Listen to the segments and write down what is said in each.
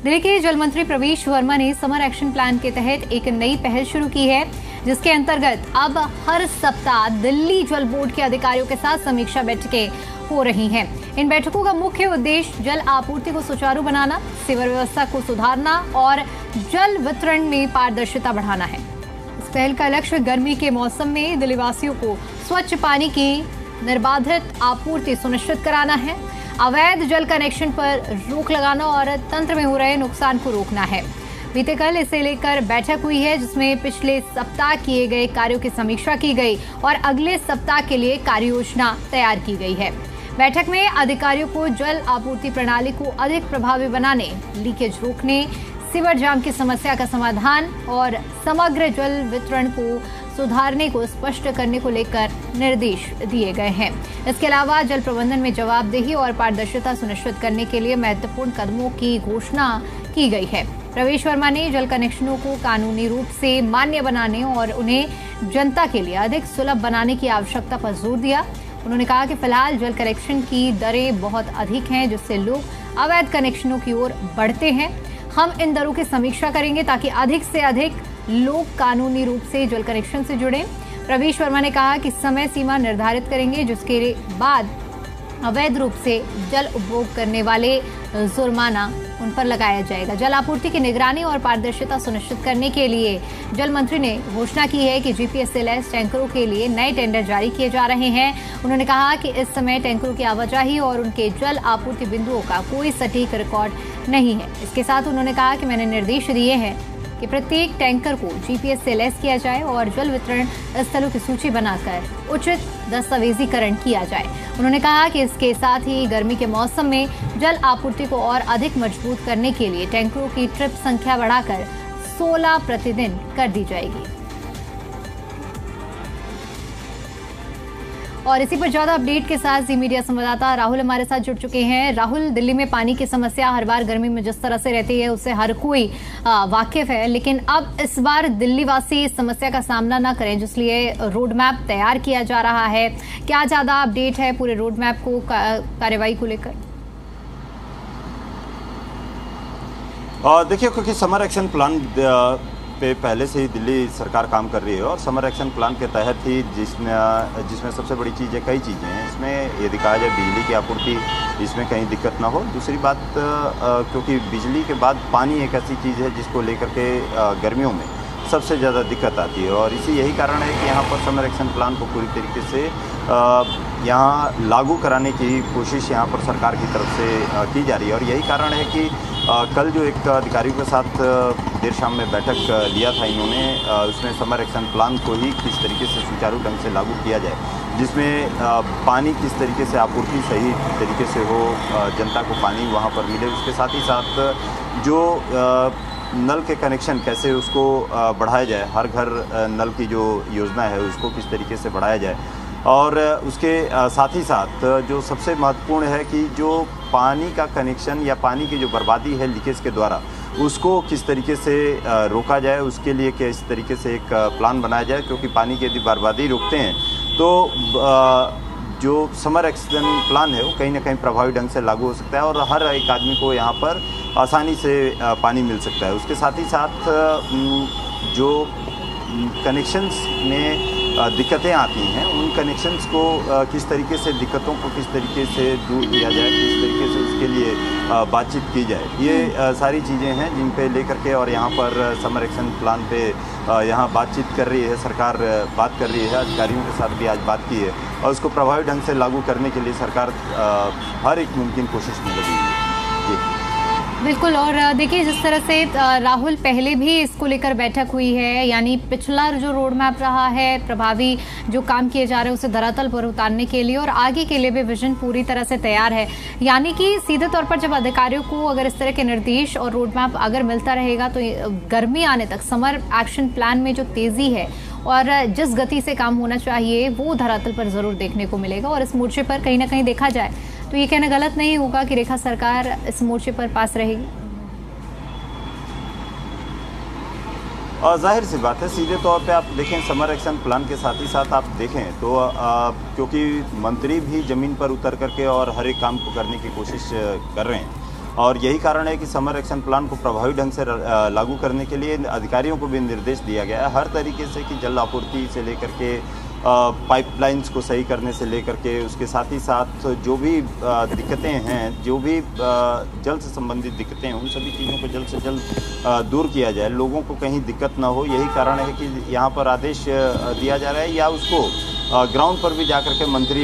दिल्ली के जल मंत्री प्रवेश वर्मा ने समर एक्शन प्लान के तहत एक नई पहल शुरू की है, जिसके अंतर्गत अब हर सप्ताह दिल्ली जल बोर्ड के अधिकारियों के साथ समीक्षा बैठकें हो रही हैं। इन बैठकों का मुख्य उद्देश्य जल आपूर्ति को सुचारू बनाना, सीवर व्यवस्था को सुधारना और जल वितरण में पारदर्शिता बढ़ाना है। इस पहल का लक्ष्य गर्मी के मौसम में दिल्ली वासियों को स्वच्छ पानी की निर्बाधित आपूर्ति सुनिश्चित कराना है, अवैध जल कनेक्शन पर रोक लगाना और तंत्र में हो रहे नुकसान को रोकना है। बीते कल इसे लेकर बैठक हुई है, जिसमें पिछले सप्ताह किए गए कार्यों की समीक्षा की गई और अगले सप्ताह के लिए कार्य योजना तैयार की गई है। बैठक में अधिकारियों को जल आपूर्ति प्रणाली को अधिक प्रभावी बनाने, लीकेज रोकने, सीवर जाम की समस्या का समाधान और समग्र जल वितरण को सुधारने को स्पष्ट करने को लेकर निर्देश दिए गए हैं। इसके अलावा जल प्रबंधन में जवाबदेही और पारदर्शिता सुनिश्चित करने के लिए महत्वपूर्ण कदमों की घोषणा की गई है। प्रवेश वर्मा ने जल कनेक्शनों को कानूनी रूप से मान्य बनाने और उन्हें जनता के लिए अधिक सुलभ बनाने की आवश्यकता पर जोर दिया। उन्होंने कहा कि फिलहाल जल कनेक्शन की दरें बहुत अधिक हैं, जिससे लोग अवैध कनेक्शनों की ओर बढ़ते हैं। हम इन दरों की समीक्षा करेंगे ताकि अधिक से अधिक लोग कानूनी रूप से जल कनेक्शन से जुड़ें। प्रवेश वर्मा ने कहा कि समय सीमा निर्धारित करेंगे, जिसके बाद अवैध रूप से जल उपभोग करने वाले जुर्माना उन पर लगाया जाएगा। जल आपूर्ति की निगरानी और पारदर्शिता सुनिश्चित करने के लिए जल मंत्री ने घोषणा की है कि जीपीएसएलएस टैंकरों के लिए नए टेंडर जारी किए जा रहे हैं। उन्होंने कहा कि इस समय टैंकरों की आवाजाही और उनके जल आपूर्ति बिंदुओं का कोई सटीक रिकॉर्ड नहीं है। इसके साथ उन्होंने कहा कि मैंने निर्देश दिए हैं कि प्रत्येक टैंकर को जीपीएसएलएस किया जाए और जल वितरण स्थलों की सूची बनाकर उचित दस्तावेजीकरण किया जाए। उन्होंने कहा कि इसके साथ ही गर्मी के मौसम में जल आपूर्ति को और अधिक मजबूत करने के लिए टैंकरों की ट्रिप संख्या बढ़ाकर 16 प्रतिदिन कर दी जाएगी। और इसी पर ज्यादा अपडेट के साथ जी मीडिया संवाददाता राहुल हमारे साथ जुड़ चुके हैं। राहुल, दिल्ली में पानी की समस्या हर बार गर्मी में जिस तरह से रहती है उससे हर कोई वाकिफ है, लेकिन अब इस बार दिल्ली वासी इस समस्या का सामना न करें, जिसलिए रोड मैप तैयार किया जा रहा है। क्या ज्यादा अपडेट है पूरे रोड मैप को कार्यवाही को लेकर? देखिए, क्योंकि समर एक्शन प्लान पे पहले से ही दिल्ली सरकार काम कर रही है और समर एक्शन प्लान के तहत ही जिसमें सबसे बड़ी चीज़ है, कई चीज़ें हैं इसमें। यदि कहा जाए बिजली की आपूर्ति, इसमें कहीं दिक्कत ना हो। दूसरी बात, क्योंकि बिजली के बाद पानी एक ऐसी चीज़ है जिसको लेकर के गर्मियों में सबसे ज़्यादा दिक्कत आती है और यही कारण है कि यहाँ पर समर एक्शन प्लान को पूरी तरीके से यहाँ लागू कराने की कोशिश यहाँ पर सरकार की तरफ से की जा रही है। और यही कारण है कि कल जो एक अधिकारियों के साथ देर शाम में बैठक लिया था इन्होंने, उसमें समर एक्शन प्लान को ही किस तरीके से सुचारू ढंग से लागू किया जाए, जिसमें पानी किस तरीके से आपूर्ति सही तरीके से हो, जनता को पानी वहाँ पर मिले। उसके साथ ही साथ जो नल के कनेक्शन कैसे उसको बढ़ाया जाए, हर घर नल की जो योजना है उसको किस तरीके से बढ़ाया जाए। और उसके साथ ही साथ जो सबसे महत्वपूर्ण है कि जो पानी का कनेक्शन या पानी की जो बर्बादी है लीकेज के द्वारा, उसको किस तरीके से रोका जाए, उसके लिए किस तरीके से एक प्लान बनाया जाए। क्योंकि पानी की यदि बर्बादी रोकते हैं तो जो समर एक्शन प्लान है वो कहीं ना कहीं प्रभावी ढंग से लागू हो सकता है और हर एक आदमी को यहाँ पर आसानी से पानी मिल सकता है। उसके साथ ही साथ जो कनेक्शंस में दिक्कतें आती हैं, उन कनेक्शंस को किस तरीके से, दिक्कतों को किस तरीके से दूर किया जाए, किस तरीके से उसके लिए बातचीत की जाए, ये सारी चीज़ें हैं जिन पे लेकर के और यहाँ पर समर एक्शन प्लान पे यहाँ बातचीत कर रही है सरकार, बात कर रही है। अधिकारियों के साथ भी आज बात की है और उसको प्रभावी ढंग से लागू करने के लिए सरकार हर एक मुमकिन कोशिश में लगी हुई है। जी बिल्कुल। और देखिए, जिस तरह से राहुल पहले भी इसको लेकर बैठक हुई है, यानी पिछला जो रोड मैप रहा है, प्रभावी जो काम किए जा रहे हैं उसे धरातल पर उतारने के लिए और आगे के लिए भी विजन पूरी तरह से तैयार है। यानी कि सीधे तौर पर जब अधिकारियों को अगर इस तरह के निर्देश और रोड मैप अगर मिलता रहेगा तो गर्मी आने तक समर एक्शन प्लान में जो तेजी है और जिस गति से काम होना चाहिए वो धरातल पर जरूर देखने को मिलेगा। और इस मोर्चे पर कहीं ना कहीं देखा जाए तो ये कहना गलत नहीं होगा कि रेखा सरकार इस मोर्चे पर पास रहेगी। और जाहिर सी बात है, सीधे तौर पे आप देखें समर एक्शन प्लान के साथ ही साथ आप देखें तो क्योंकि मंत्री भी ज़मीन पर उतर करके और हर एक काम को करने की कोशिश कर रहे हैं और यही कारण है कि समर एक्शन प्लान को प्रभावी ढंग से लागू करने के लिए अधिकारियों को भी निर्देश दिया गया है हर तरीके से कि जल आपूर्ति से लेकर के पाइपलाइंस को सही करने से लेकर के उसके साथ ही साथ जो भी दिक्कतें हैं, जो भी जल से संबंधित दिक्कतें हैं, उन सभी चीज़ों को जल्द से जल्द दूर किया जाए, लोगों को कहीं दिक्कत ना हो। यही कारण है कि यहाँ पर आदेश दिया जा रहा है या उसको ग्राउंड पर भी जाकर के मंत्री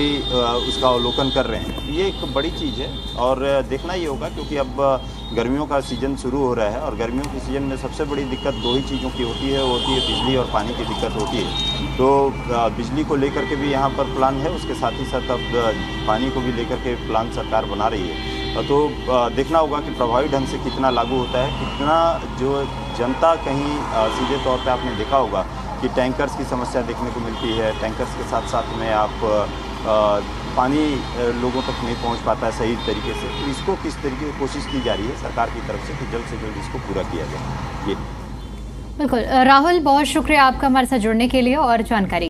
उसका अवलोकन कर रहे हैं। ये एक बड़ी चीज़ है और देखना ये होगा, क्योंकि अब गर्मियों का सीज़न शुरू हो रहा है और गर्मियों के सीज़न में सबसे बड़ी दिक्कत दो ही चीज़ों की होती है, वो होती है बिजली और पानी की दिक्कत होती है। तो बिजली को लेकर के भी यहाँ पर प्लान है, उसके साथ ही साथ अब पानी को भी लेकर के प्लान सरकार बना रही है। तो देखना होगा कि प्रभावी ढंग से कितना लागू होता है, कितना जो जनता कहीं सीधे तौर पर आपने देखा होगा कि टैंकर्स की समस्या देखने को मिलती है। टैंकर्स के साथ साथ में आप पानी लोगों तक नहीं पहुंच पाता है सही तरीके से। तो इसको किस तरीके से कोशिश की जा रही है सरकार की तरफ से कि जल्द से जल्द इसको पूरा किया जाए। ये बिल्कुल राहुल, बहुत शुक्रिया आपका हमारे साथ जुड़ने के लिए और जानकारी